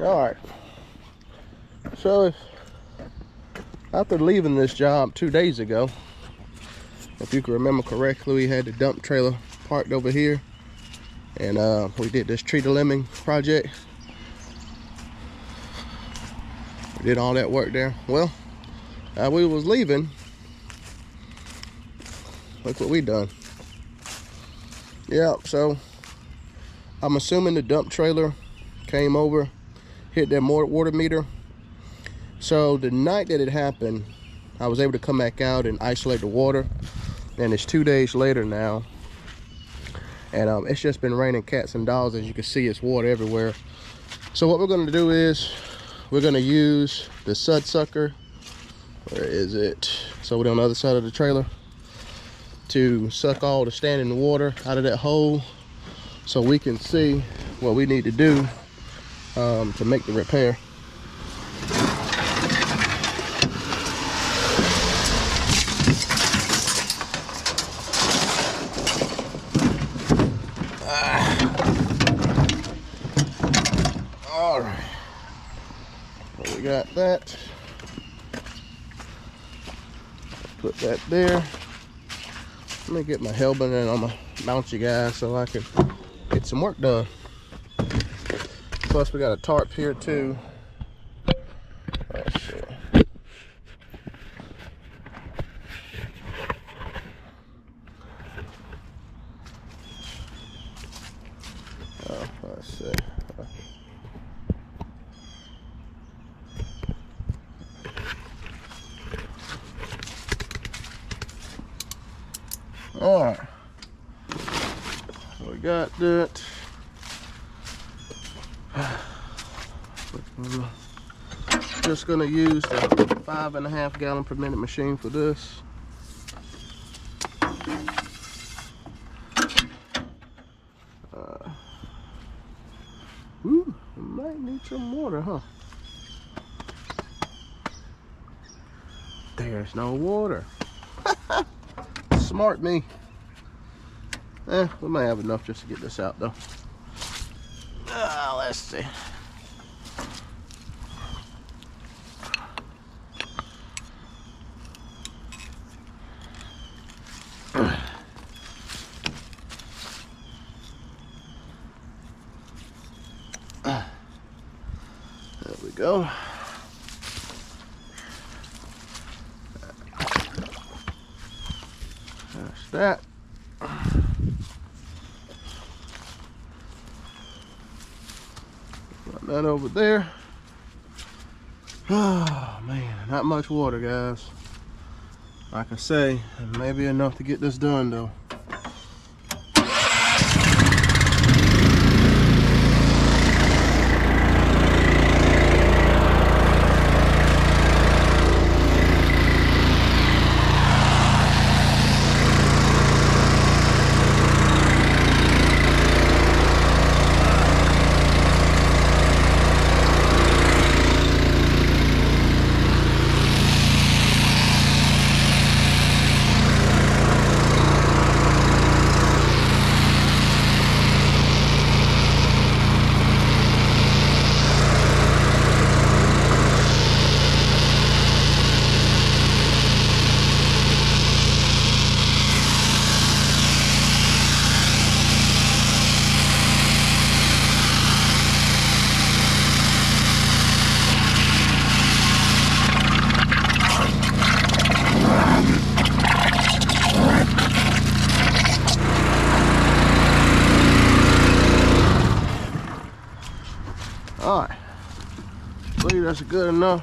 Alright, so after leaving this job 2 days ago, if you can remember correctly, we had the dump trailer parked over here, and we did this tree limbing project. We did all that work there. Well, we was leaving, look what we done. Yeah, so I'm assuming the dump trailer came over, hit that water meter. So the night that it happened, I was able to come back out and isolate the water, and it's 2 days later now, and it's just been raining cats and dogs. As you can see, it's water everywhere. So what we're going to do is we're going to use the sud sucker. Where is it? So we're on the other side of the trailer, to suck all the standing water out of that hole, so we can see what we need to do to make the repair. All right, well, we got that. Put that there. Let me get my helmet and I'm gonna mount you guys so I can get some work done. Plus we got a tarp here too. Let's see. Let's see. All right, so we got that. Just gonna use the 5.5 gallon per minute machine for this. Ooh, might need some water, huh? There's no water. Smart me. We might have enough just to get this out though. Let's see. There we go. That's that. Put that over there. Oh man, not much water, guys. Like I say, maybe enough to get this done though. All right, I believe that's good enough.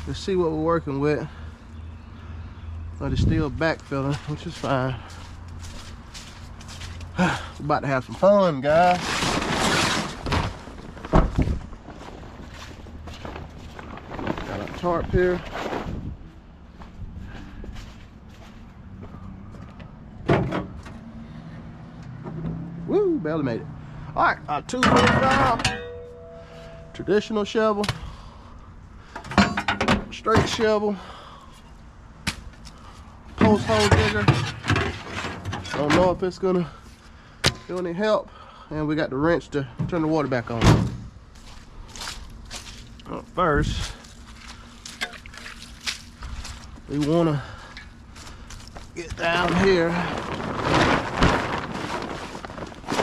Let's see what we're working with. But it's still backfilling, which is fine. We're about to have some fun, guys. Got our tarp here. Woo, barely made it. All right, our 2-foot job. Traditional shovel, straight shovel, post hole digger. Don't know if it's gonna do any help, and we got the wrench to turn the water back on. first, we want to get down here,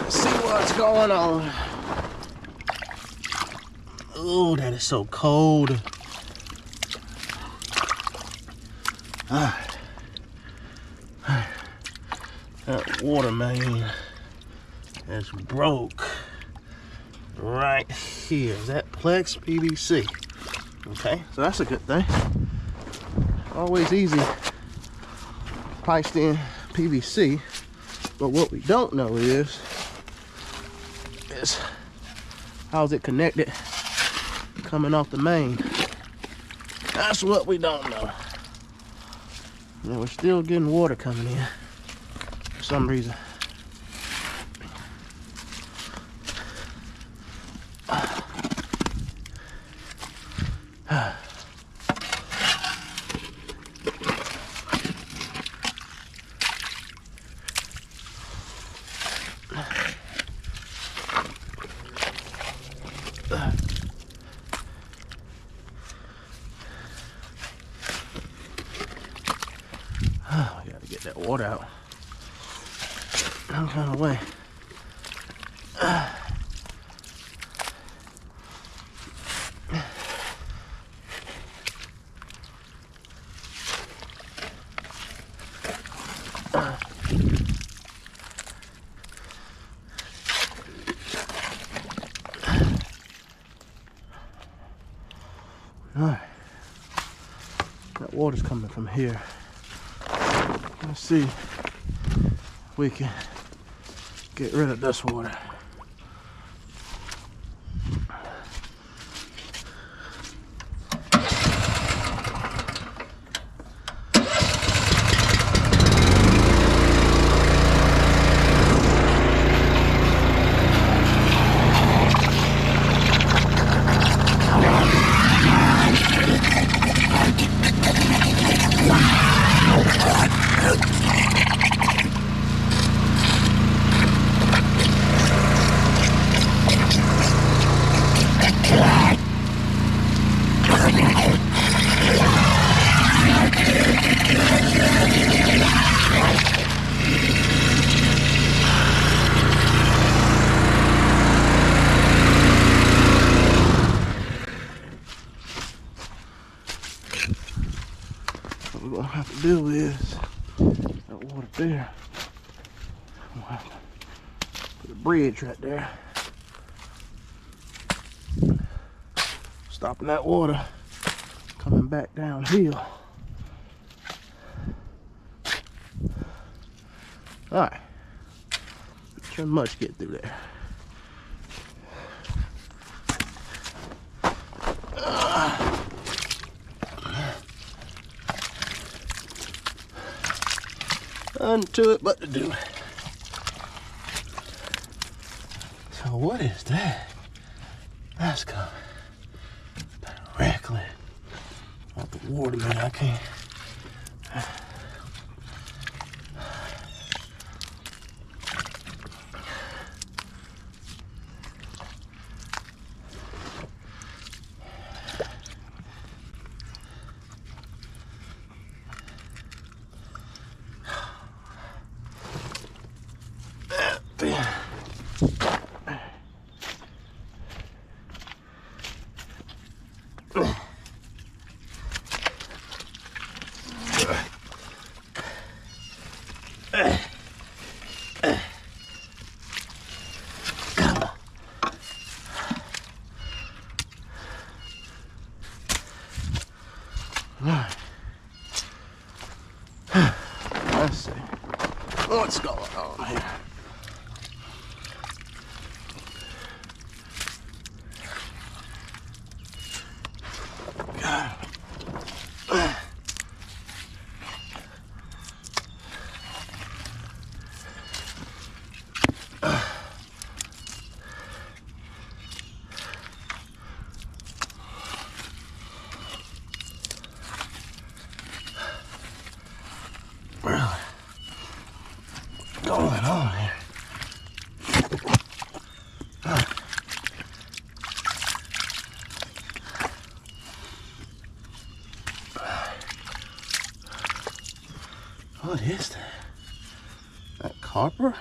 see what's going on. Oh, that is so cold. That water main is broke right here. Is that Plex PVC? Okay, so that's a good thing. Always easy priced in PVC, but what we don't know is how's it connected coming off the main. That's what we don't know. And we're still getting water coming in for some reason. We gotta get that water out some kind of way. Alright, that water's coming from here. Let's see if we can get rid of this water. What we're gonna have to do is that water there. We'll have to put a bridge right there, stopping that water coming back downhill. All right, shouldn't much get through there. Nothing to it but to do it. So what is that? That's coming directly off the water, man. I can't. What is that? That copper?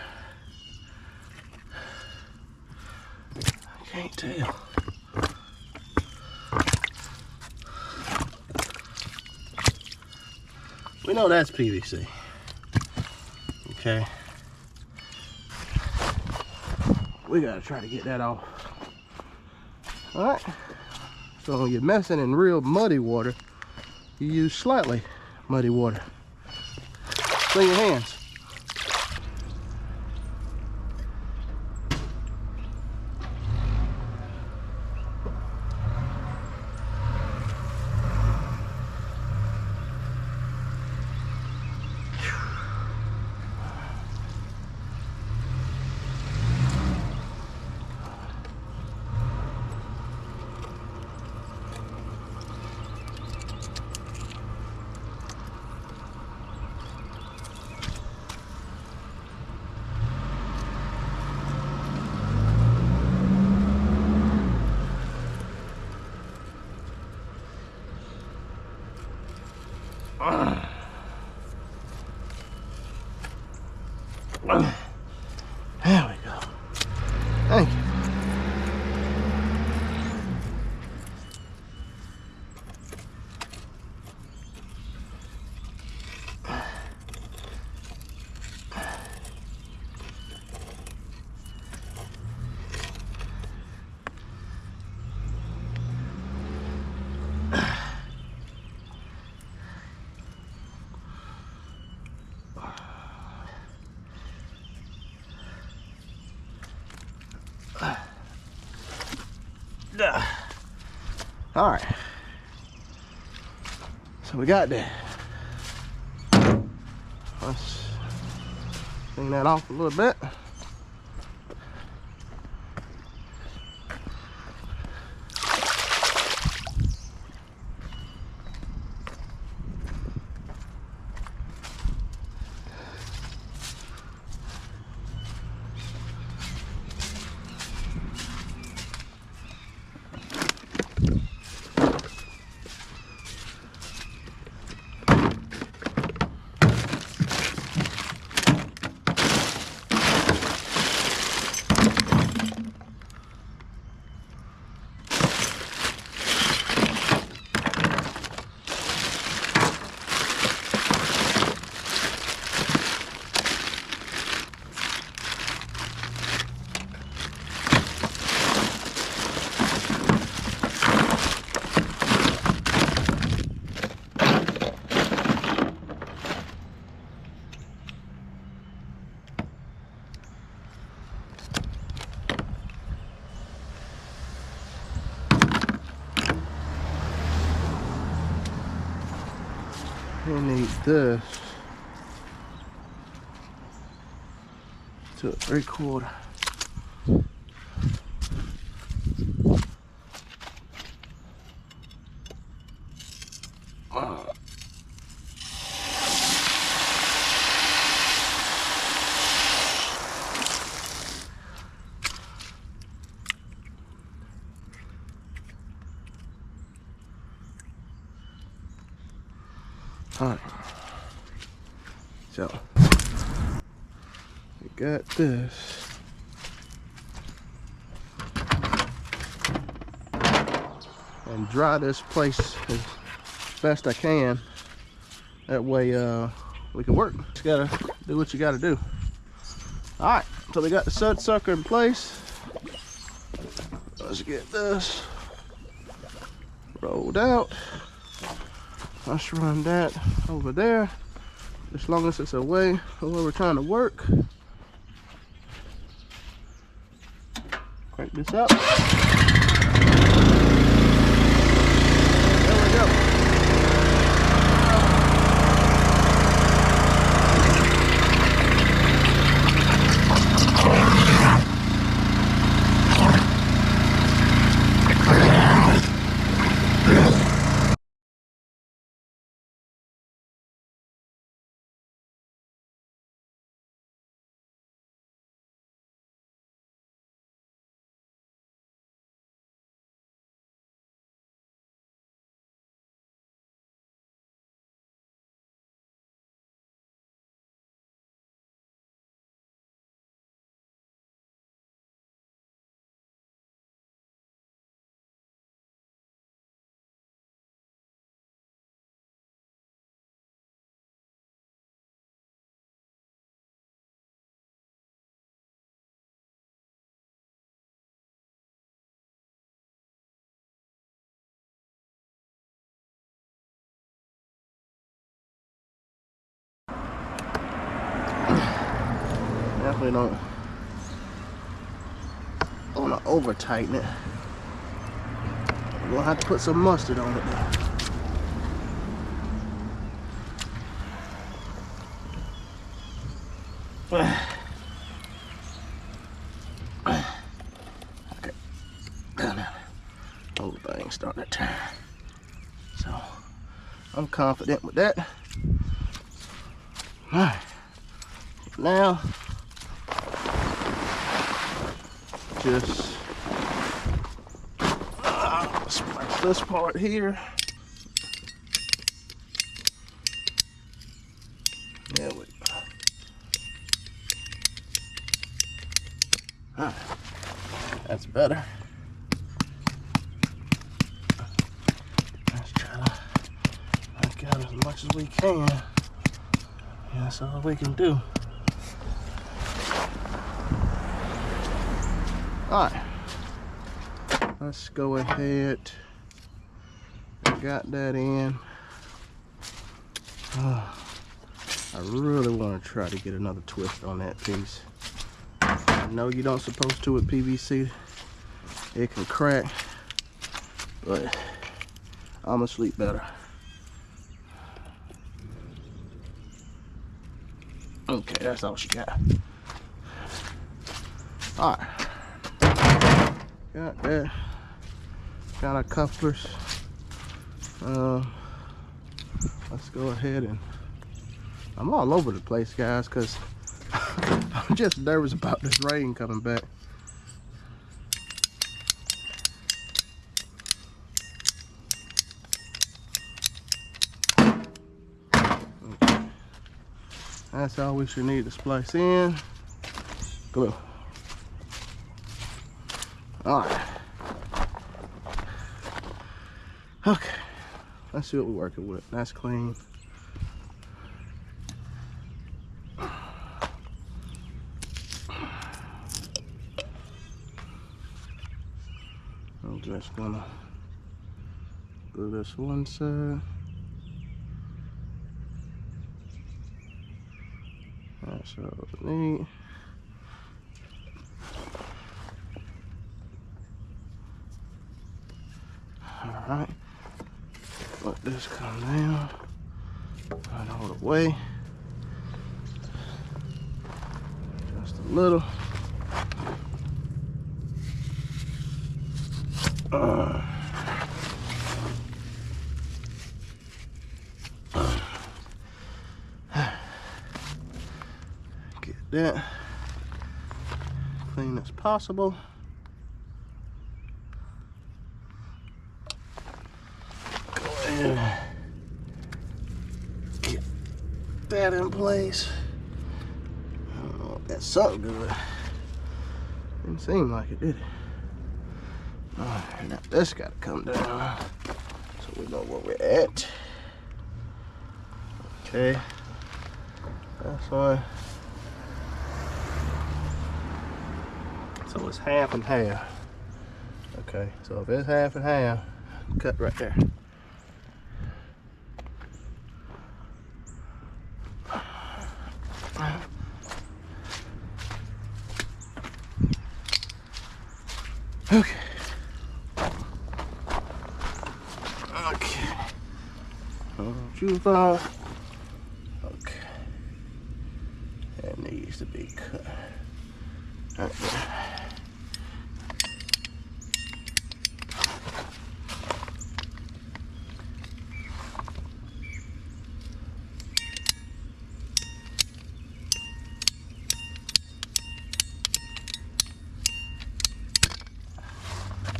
I can't tell. We know that's PVC. Okay. We gotta try to get that off. All right. So when you're messing in real muddy water, you use slightly muddy water. Clean your hands. There we go. Thank you. All right, so we got that. Let's clean that off a little bit. We need this to a 3/4. All right, so we got this. And dry this place as best I can. That way we can work. Just gotta do what you gotta do. All right, so we got the sud sucker in place. Let's get this rolled out. Let's run that over there, as long as it's away from where we're trying to work. Crank this up. definitely don't want to over tighten it. We're gonna have to put some mustard on it though. Okay, whole thing's starting to turn. So I'm confident with that. Alright, now just splice this part here. There we go. Alright, that's better. Let's try to knock out as much as we can. Yeah, that's all we can do. Alright, let's go ahead. Got that in. I really want to try to get another twist on that piece. I know you don't supposed to with PVC. It can crack, but I'm gonna sleep better. Okay, that's all she got. Alright. Got that. Got our couplers. Let's go ahead and I'm all over the place, guys, because I'm just nervous about this rain coming back. Okay. That's all we should need to splice in. Glue. Alright. Okay. Let's see what we're working with. That's clean. I'm just gonna do this one side. That's all we need. Alright. Let this come down. Right all the way. Just a little. Get that clean as possible. Go ahead and get that in place. I don't know if that's something good. Didn't seem like it, did it? Alright, now this gotta come down so we know where we're at. Okay, that's fine. So it's half and half. Okay, so if it's half and half, cut right there. Okay. Okay. Shoe file. Okay. That needs to be cut. Right there.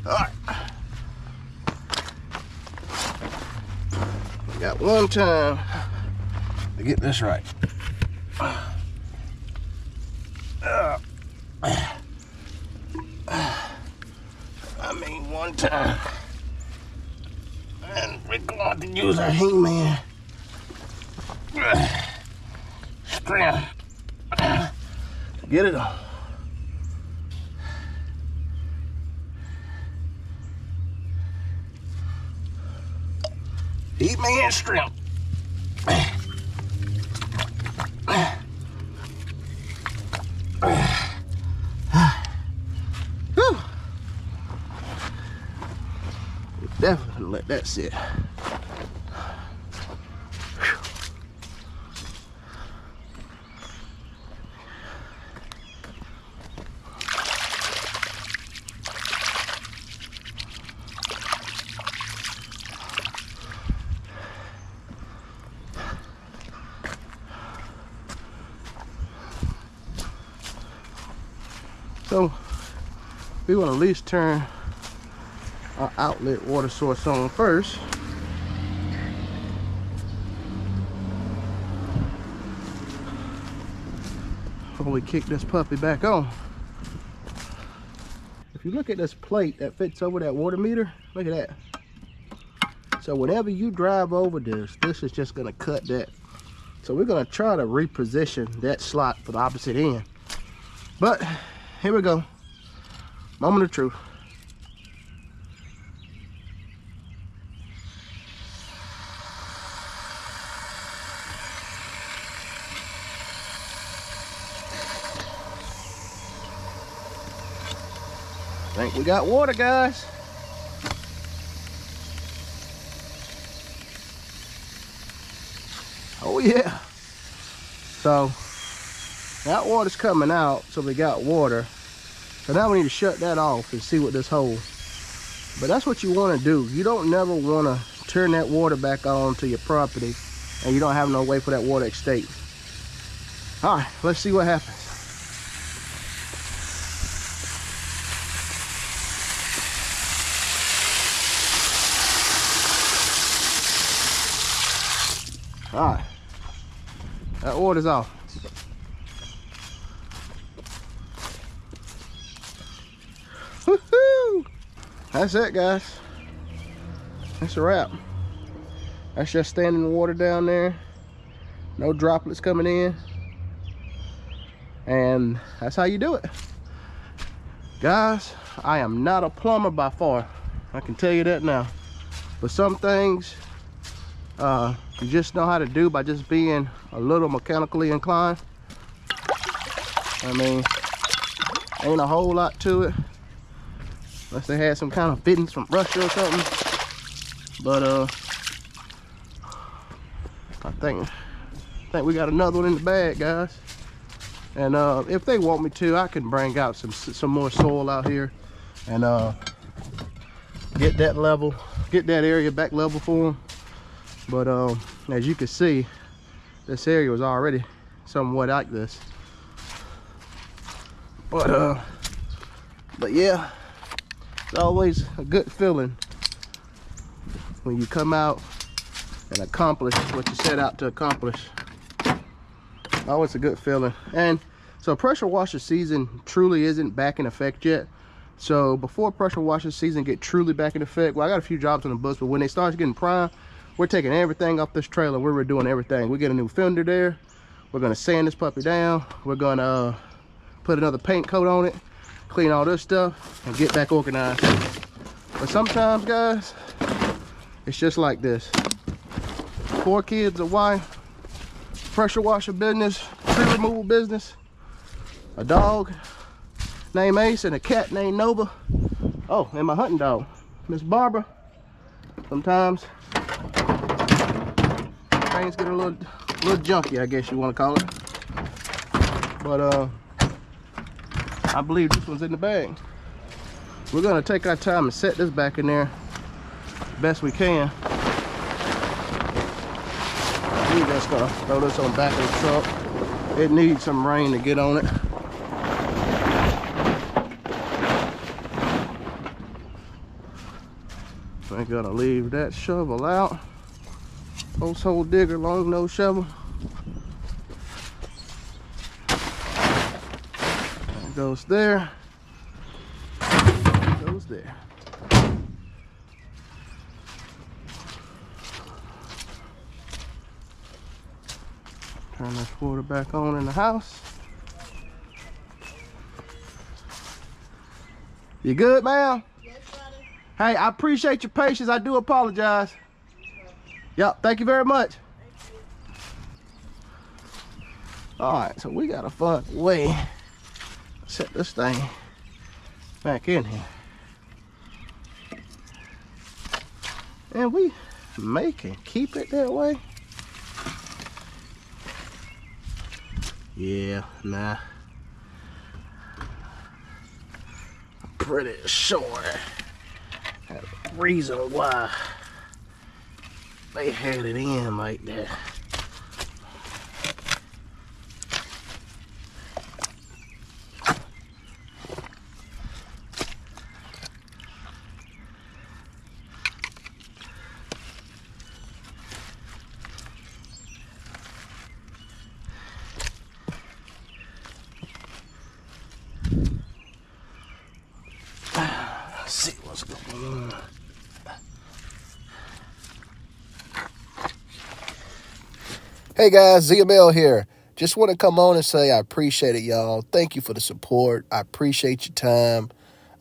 Alright. We got one time to get this right. I mean one time. And we're going to use our hangman strength to get it on. Eat man strength. Alright. Definitely let that sit. So we want to at least turn our outlet water source on first. Before we kick this puppy back on. If you look at this plate that fits over that water meter, look at that. So whenever you drive over this is just gonna cut that. So we're gonna try to reposition that slot for the opposite end. But here we go. Moment of truth. I think we got water, guys. Oh yeah. So that water's coming out, so we got water. So now we need to shut that off and see what this holds. But that's what you want to do. You don't never want to turn that water back on to your property and you don't have no way for that water to escape. All right, let's see what happens. All right, that water's off. Woohoo! That's it, guys. That's a wrap. That's just standing in the water down there. No droplets coming in. And that's how you do it. Guys, I am not a plumber by far. I can tell you that now. But some things you just know how to do by just being a little mechanically inclined. I mean, ain't a whole lot to it. Unless they had some kind of fittings from Russia or something. But I think we got another one in the bag, guys. And if they want me to, I can bring out some more soil out here and get that level, get that area back level for them. But as you can see, this area was already somewhat like this. But yeah, it's always a good feeling when you come out and accomplish what you set out to accomplish. Always a good feeling. And so pressure washer season truly isn't back in effect yet. So before pressure washer season get truly back in effect, well, I got a few jobs on the books, but when they start getting prime, we're taking everything off this trailer. We're redoing everything. We get a new fender there. We're gonna sand this puppy down. We're gonna put another paint coat on it, clean all this stuff, and get back organized. But sometimes, guys, it's just like this. 4 kids, a wife, pressure washer business, tree removal business, a dog named Ace, and a cat named Nova. Oh, and my hunting dog, Miss Barbara. Sometimes things get a little junky, I guess you want to call it. But I believe this one's in the bag. We're gonna take our time and set this back in there best we can. We're just gonna throw this on the back of the truck. It needs some rain to get on it. I'm gonna leave that shovel out. Post hole digger, long nose shovel. That goes there. That goes there. Turn this water back on in the house. You good, ma'am? Yes, buddy. Hey, I appreciate your patience. I do apologize. Yep, thank you very much. All right, so we got to find a way to set this thing back in here. And we make and keep it that way. Yeah, nah. I'm pretty sure that's the reason why they had it in like that. Let's see what's going on. Hey guys, ZML here. Just want to come on and say I appreciate it, y'all. Thank you for the support. I appreciate your time.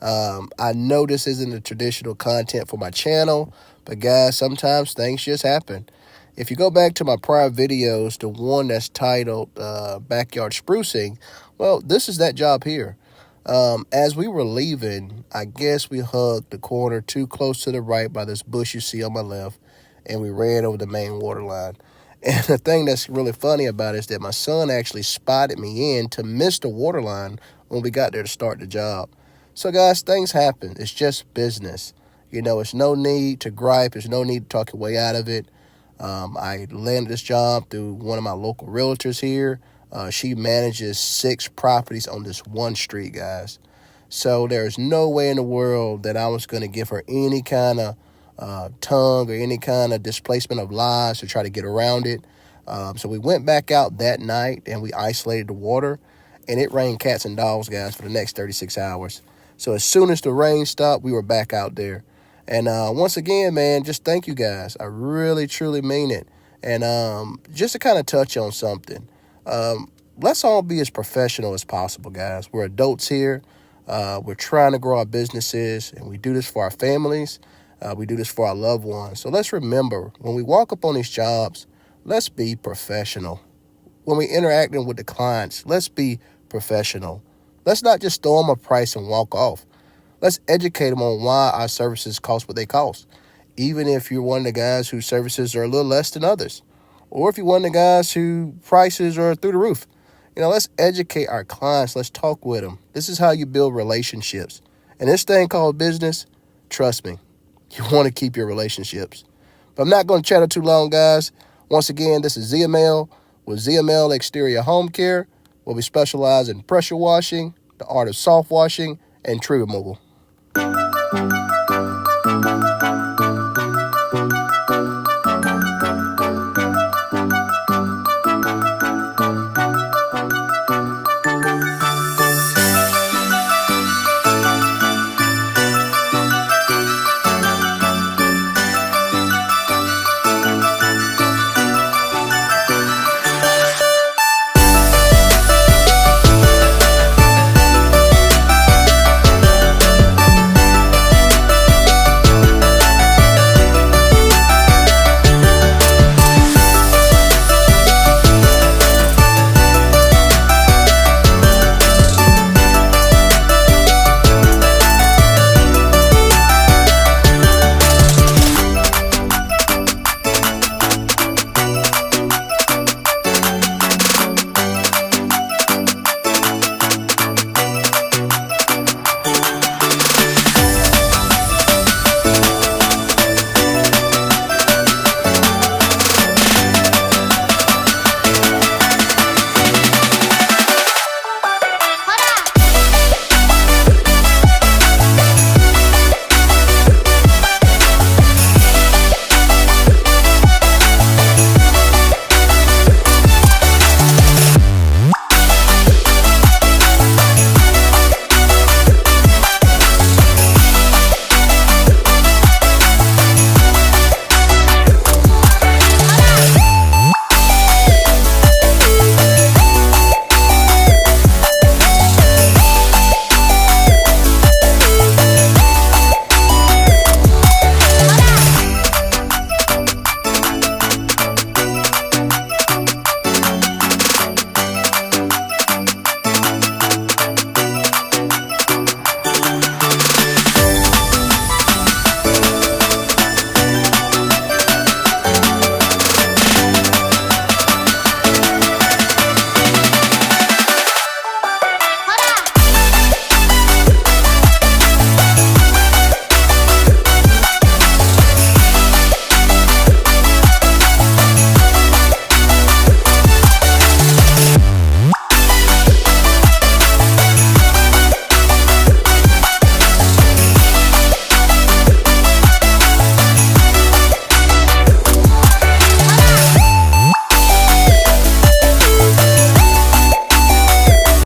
I know this isn't the traditional content for my channel, but guys, sometimes things just happen. If you go back to my prior videos, the one that's titled Backyard Sprucing, well, this is that job here. As we were leaving, I guess we hugged the corner too close to the right by this bush you see on my left, and we ran over the main water line. And the thing that's really funny about it is that my son actually spotted me in to miss the water line when we got there to start the job. So, guys, things happen. It's just business. You know, it's no need to gripe. There's no need to talk your way out of it. I landed this job through one of my local realtors here. She manages 6 properties on this one street, guys. So there's no way in the world that I was going to give her any kind of tongue or any kind of displacement of lies to try to get around it. So we went back out that night and we isolated the water, and it rained cats and dogs, guys, for the next 36 hours. So as soon as the rain stopped, we were back out there. And once again, man, just thank you guys. I really, truly mean it. And just to kind of touch on something, let's all be as professional as possible, guys. We're adults here. We're trying to grow our businesses, and we do this for our families. We do this for our loved ones. So let's remember, when we walk up on these jobs, let's be professional. When we're interacting with the clients, let's be professional. Let's not just throw them a price and walk off. Let's educate them on why our services cost what they cost, even if you're one of the guys whose services are a little less than others, or if you're one of the guys whose prices are through the roof. You know, let's educate our clients. Let's talk with them. This is how you build relationships. And this thing called business, trust me, you want to keep your relationships. But I'm not going to chatter too long, guys. Once again, this is ZML with ZML Exterior Home Care, where we specialize in pressure washing, the art of soft washing, and tree removal.